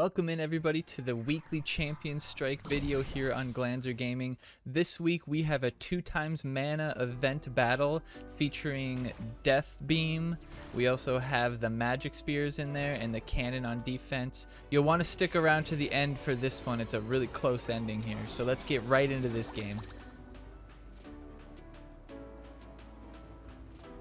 Welcome in everybody to the weekly Champion Strike video here on Glanzer Gaming. This week we have a 2x mana event battle featuring Death Beam. We also have the magic spears in there and the cannon on defense. You'll want to stick around to the end for this one. It's a really close ending here. So let's get right into this game.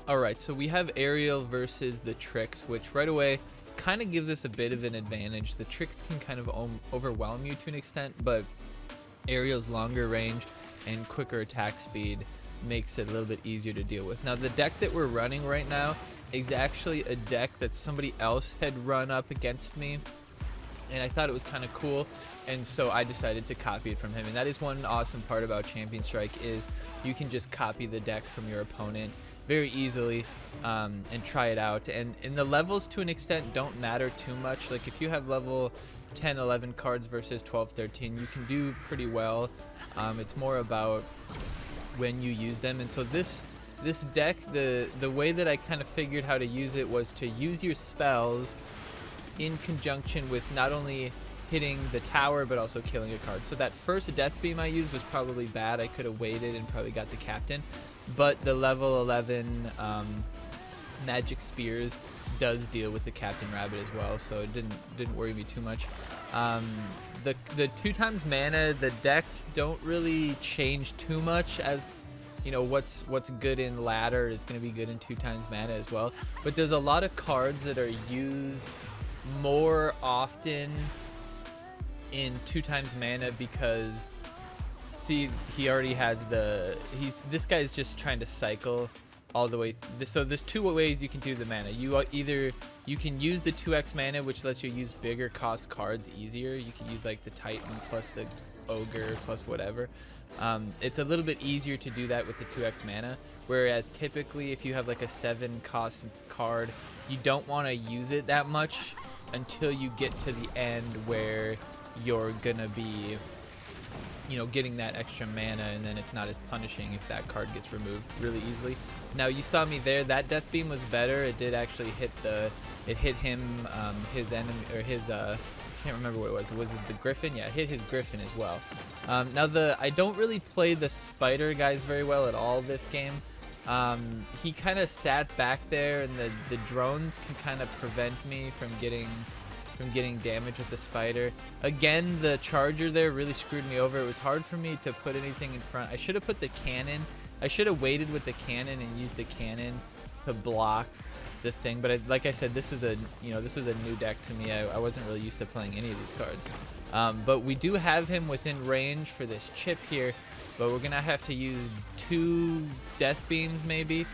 Alright, so we have Aerial versus the Tricks, which right away kind of gives us a bit of an advantage. The Tricks can kind of overwhelm you to an extent, but Aerial's longer range and quicker attack speed makes it a little bit easier to deal with. Now the deck that we're running right now is actually a deck that somebody else had run up against me, and I thought it was kind of cool, and so I decided to copy it from him. And that is one awesome part about Champion Strike, is you can just copy the deck from your opponent very easily and try it out. And the levels to an extent don't matter too much. Like if you have level 10, 11 cards versus 12, 13, you can do pretty well. It's more about when you use them. And so this deck, the way that I kind of figured how to use it was to use your spells in conjunction with not only hitting the tower but also killing a card. So that first Death Beam I used was probably bad. I could have waited and probably got the captain, but the level 11 magic spears does deal with the Captain Rabbit as well, so it didn't worry me too much. The 2x mana, the decks don't really change too much, as you know, what's good in ladder is going to be good in 2x mana as well. But there's a lot of cards that are used more often in 2x mana because, see, he already has this guy's just trying to cycle all the way so there's two ways you can do the mana. You can use the 2x mana, which lets you use bigger cost cards easier. You can use like the Titan plus the Ogre plus whatever. It's a little bit easier to do that with the 2x mana, whereas typically if you have like a 7 cost card, you don't want to use it that much until you get to the end where you're gonna be, you know, getting that extra mana, and then it's not as punishing if that card gets removed really easily. Now you saw me there, that Death Beam was better. It did actually hit him, his enemy, or his I can't remember what it was. Was it the Griffin? Yeah, it hit his Griffin as well. Now I don't really play the Spider guys very well at all this game. He kind of sat back there, and the drones can kind of prevent me from getting damage with the Spider. Again, the charger there really screwed me over. It was hard for me to put anything in front. I should have put the cannon. I should have waited with the cannon and used the cannon to block the thing. But like I said, this was a new deck to me. I wasn't really used to playing any of these cards. But we do have him within range for this chip here. But we're gonna have to use 2 Death Beams maybe.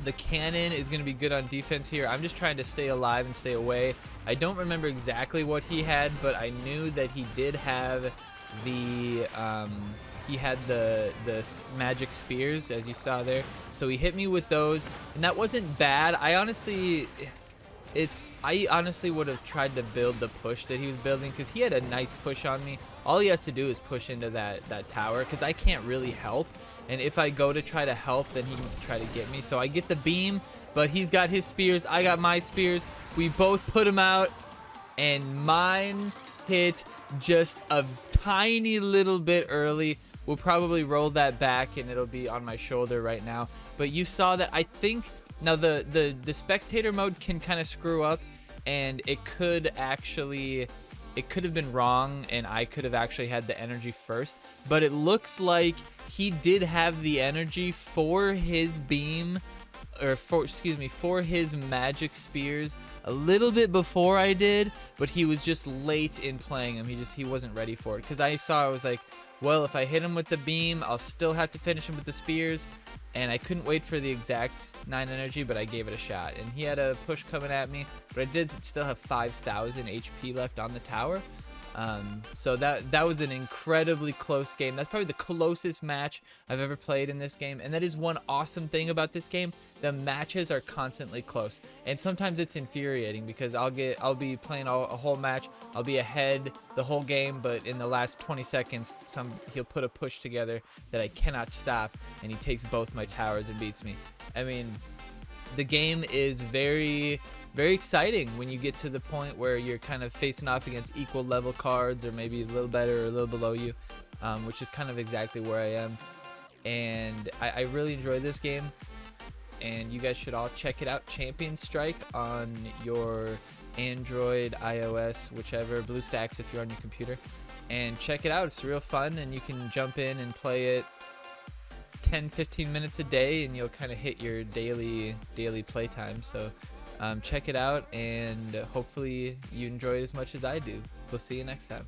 The cannon is going to be good on defense here. I'm just trying to stay alive and stay away. I don't remember exactly what he had, but I knew that he did have the magic spears, as you saw there. So he hit me with those, and that wasn't bad. I honestly would have tried to build the push that he was building, because he had a nice push on me. All he has to do is push into that tower, because I can't really help. And if I go to try to help, then he can try to get me. So I get the beam, but he's got his spears. I got my spears. We both put him out, and mine hit just a tiny little bit early. We'll probably roll that back, and it'll be on my shoulder right now. But you saw that, I think, now the spectator mode can kind of screw up, and it could have been wrong, and I could have actually had the energy first. But it looks like he did have the energy for his beam, or for his magic spears a little bit before I did, but he was just late in playing him. He wasn't ready for it, because I was like, well, if I hit him with the beam, I'll still have to finish him with the spears. And I couldn't wait for the exact 9 energy, but I gave it a shot. And he had a push coming at me, but I did still have 5,000 HP left on the tower. So that was an incredibly close game. That's probably the closest match I've ever played in this game. And that is one awesome thing about this game. The matches are constantly close. And sometimes it's infuriating, because I'll be playing a whole match. I'll be ahead the whole game, but in the last 20 seconds, he'll put a push together that I cannot stop, and he takes both my towers and beats me. I mean, The game is very exciting when you get to the point where you're kind of facing off against equal level cards, or maybe a little better or a little below you, which is kind of exactly where I am. And I really enjoy this game, and you guys should all check it out. Champion Strike on your Android, iOS, whichever, BlueStacks if you're on your computer, and check it out. It's real fun, and you can jump in and play it 10-15 minutes a day, and you'll kind of hit your daily playtime. So check it out, and hopefully you enjoy it as much as I do. We'll see you next time.